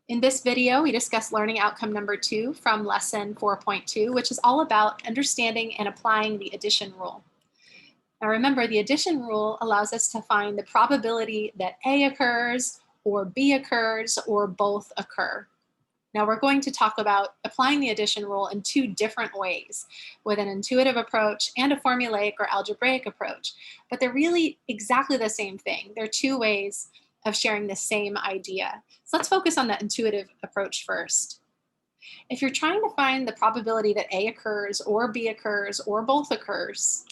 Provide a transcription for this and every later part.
In this video, we discuss learning outcome number 2 from lesson 4.2, which is all about understanding and applying the addition rule. Now remember, the addition rule allows us to find the probability that A occurs, or B occurs, or both occur. Now we're going to talk about applying the addition rule in two different ways, with an intuitive approach and a formulaic or algebraic approach, but they're really exactly the same thing. They're two ways of sharing the same idea. So let's focus on the intuitive approach first. If you're trying to find the probability that A occurs, or B occurs, or both occurs,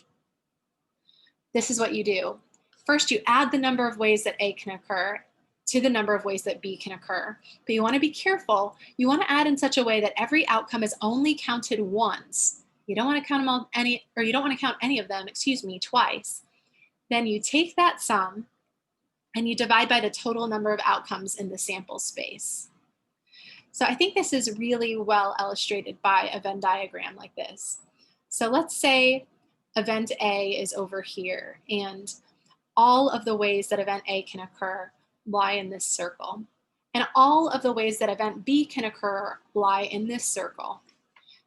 this is what you do. First, you add the number of ways that A can occur to the number of ways that B can occur. But you want to be careful. You want to add in such a way that every outcome is only counted once. You don't want to count them all you don't want to count any of them, twice. Then you take that sum and you divide by the total number of outcomes in the sample space. So I think this is really well illustrated by a Venn diagram like this. So let's say event A is over here, and all of the ways that event A can occur lie in this circle. And all of the ways that event B can occur lie in this circle.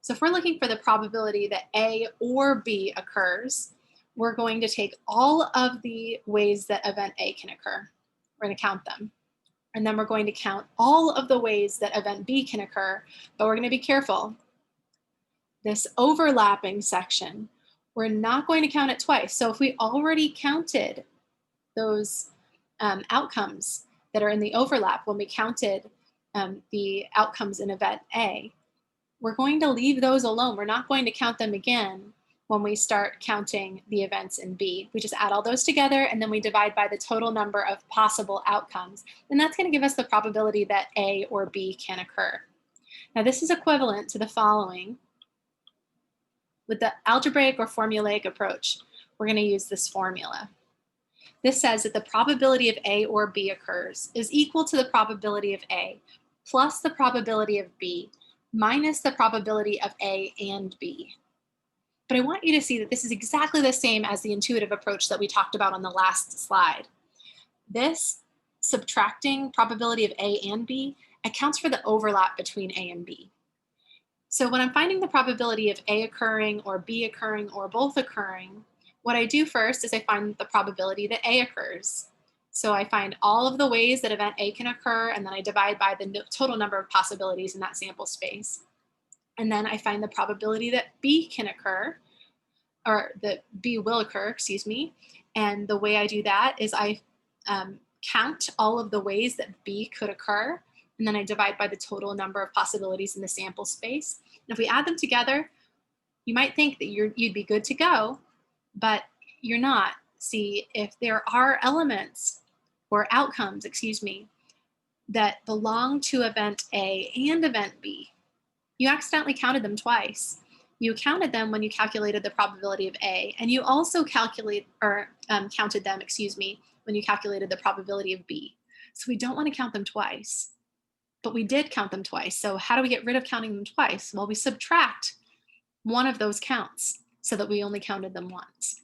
So if we're looking for the probability that A or B occurs, we're going to take all of the ways that event A can occur. We're going to count them. And then we're going to count all of the ways that event B can occur, but we're going to be careful. This overlapping section, we're not going to count it twice. So if we already counted those outcomes that are in the overlap when we counted the outcomes in event A, we're going to leave those alone. We're not going to count them again when we start counting the events in B. We just add all those together and then we divide by the total number of possible outcomes. And that's going to give us the probability that A or B can occur. Now this is equivalent to the following. With the algebraic or formulaic approach, we're going to use this formula. This says that the probability of A or B occurs is equal to the probability of A plus the probability of B minus the probability of A and B. But I want you to see that this is exactly the same as the intuitive approach that we talked about on the last slide. This subtracting probability of A and B accounts for the overlap between A and B. So when I'm finding the probability of A occurring or B occurring or both occurring, what I do first is I find the probability that A occurs. So I find all of the ways that event A can occur, and then I divide by the total number of possibilities in that sample space. And then I find the probability that B can occur, or that B will occur, excuse me. And the way I do that is I count all of the ways that B could occur, and then I divide by the total number of possibilities in the sample space. And if we add them together, you might think that you'd be good to go, but you're not. See, if there are elements or outcomes, that belong to event A and event B, you accidentally counted them twice. You counted them when you calculated the probability of A, and you also counted them, when you calculated the probability of B. So we don't want to count them twice, but we did count them twice. So how do we get rid of counting them twice? Well, we subtract one of those counts so that we only counted them once.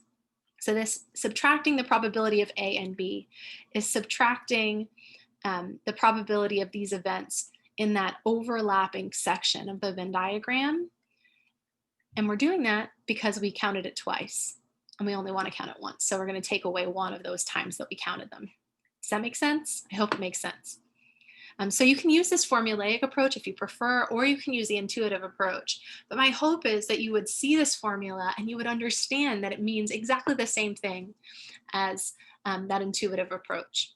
So this subtracting the probability of A and B is subtracting the probability of these events in that overlapping section of the Venn diagram. And we're doing that because we counted it twice and we only want to count it once. So we're going to take away one of those times that we counted them. Does that make sense? I hope it makes sense. So you can use this formulaic approach if you prefer, or you can use the intuitive approach. But my hope is that you would see this formula and you would understand that it means exactly the same thing as that intuitive approach.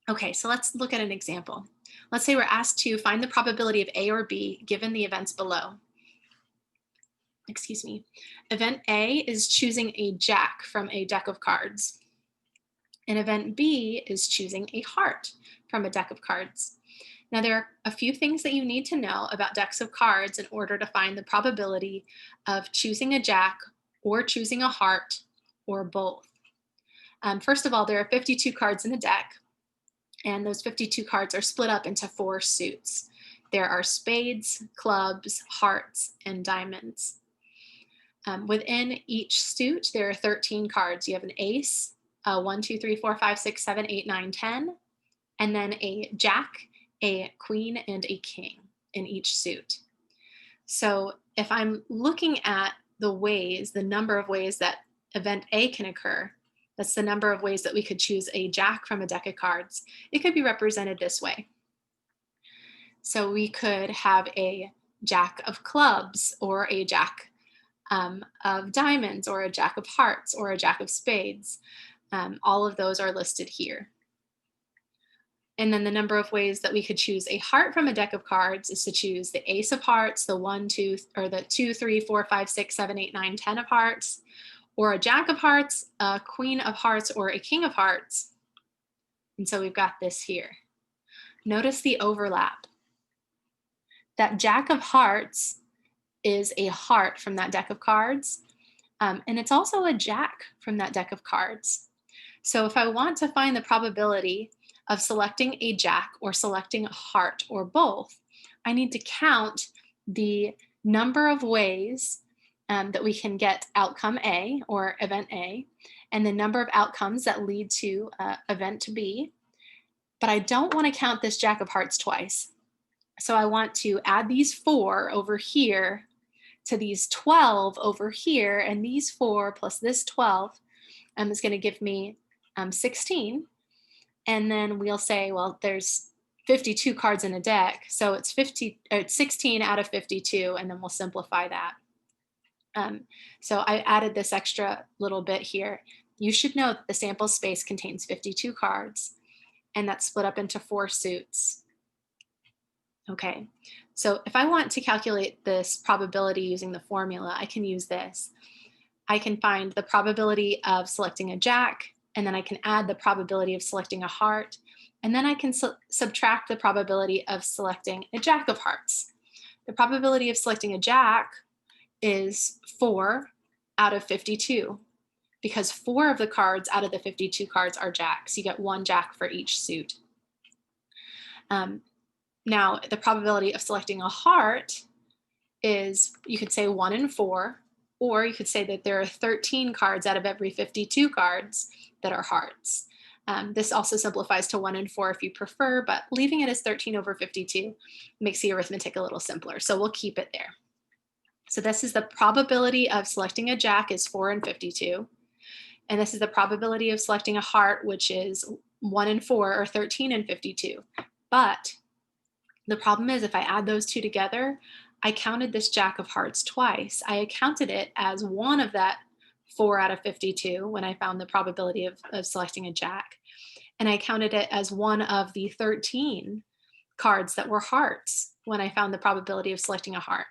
Okay, so let's look at an example. Let's say we're asked to find the probability of A or B given the events below. Event A is choosing a jack from a deck of cards. And event B is choosing a heart from a deck of cards. Now there are a few things that you need to know about decks of cards in order to find the probability of choosing a jack or choosing a heart or both. First of all, there are 52 cards in a deck, and those 52 cards are split up into 4 suits. There are spades, clubs, hearts, and diamonds. Within each suit, there are 13 cards. You have an ace, 1, 2, 3, 4, 5, 6, 7, 8, 9, 10, and then a jack a queen and a king in each suit. So if I'm looking at the number of ways that event A can occur, that's the number of ways that we could choose a jack from a deck of cards. It could be represented this way. So we could have a jack of clubs, or a jack of diamonds, or a jack of hearts, or a jack of spades. All of those are listed here. And then the number of ways that we could choose a heart from a deck of cards is to choose the ace of hearts, the 1, 2, or the 2, 3, 4, 5, 6, 7, 8, 9, 10 of hearts, or a jack of hearts, a queen of hearts, or a king of hearts. And so we've got this here. Notice the overlap. That jack of hearts is a heart from that deck of cards, and it's also a jack from that deck of cards. So if I want to find the probability of selecting a jack or selecting a heart or both, I need to count the number of ways that we can get outcome A or event A, and the number of outcomes that lead to event B. But I don't want to count this jack of hearts twice. So I want to add these 4 over here to these 12 over here, and these 4 plus this 12 is going to give me 16. And then we'll say, well, there's 52 cards in a deck, so it's 16 out of 52, and then we'll simplify that. So I added this extra little bit here. You should know that the sample space contains 52 cards, and that's split up into 4 suits. Okay, so if I want to calculate this probability using the formula, I can use this. I can find the probability of selecting a jack, and then I can add the probability of selecting a heart, and then I can subtract the probability of selecting a jack of hearts. The probability of selecting a jack is 4 out of 52, because 4 of the cards out of the 52 cards are jacks. You get 1 jack for each suit. Now, the probability of selecting a heart is, you could say 1 in 4, or you could say that there are 13 cards out of every 52 cards that are hearts. This also simplifies to 1 in 4 if you prefer, but leaving it as 13 over 52 makes the arithmetic a little simpler, so we'll keep it there. So this is the probability of selecting a jack is 4 in 52, and this is the probability of selecting a heart, which is 1 in 4, or 13 in 52. But the problem is, if I add those two together, I counted this jack of hearts twice. I counted it as one of that 4 out of 52 when I found the probability of selecting a jack. And I counted it as one of the 13 cards that were hearts when I found the probability of selecting a heart.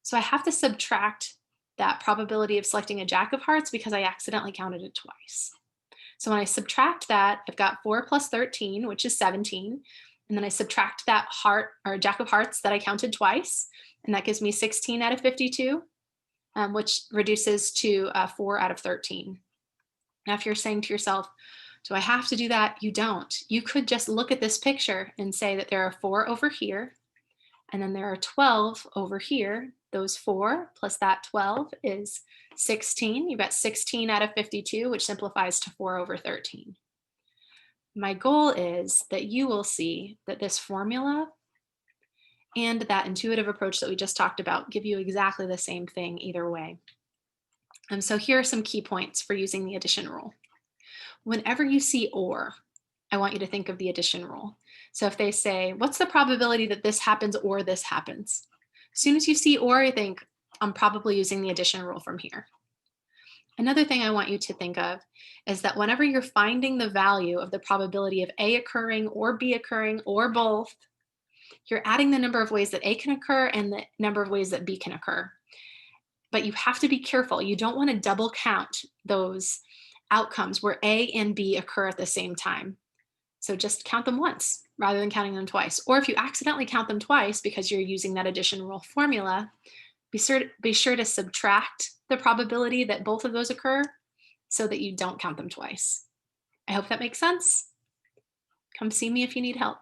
So I have to subtract that probability of selecting a jack of hearts because I accidentally counted it twice. So when I subtract that, I've got 4 plus 13, which is 17. And then I subtract that heart or jack of hearts that I counted twice, and that gives me 16 out of 52, which reduces to 4 out of 13. Now, if you're saying to yourself, do I have to do that? You don't. You could just look at this picture and say that there are 4 over here, and then there are 12 over here. Those 4 plus that 12 is 16. You've got 16 out of 52, which simplifies to 4 over 13. My goal is that you will see that this formula and that intuitive approach that we just talked about give you exactly the same thing either way. So here are some key points for using the addition rule. Whenever you see or, I want you to think of the addition rule. So if they say, what's the probability that this happens or this happens? As soon as you see or, you think, I'm probably using the addition rule from here. Another thing I want you to think of is that whenever you're finding the value of the probability of A occurring or B occurring or both, you're adding the number of ways that A can occur and the number of ways that B can occur. But you have to be careful. You don't want to double count those outcomes where A and B occur at the same time. So just count them once rather than counting them twice. Or if you accidentally count them twice because you're using that addition rule formula, be sure to subtract the probability that both of those occur so that you don't count them twice. I hope that makes sense. Come see me if you need help.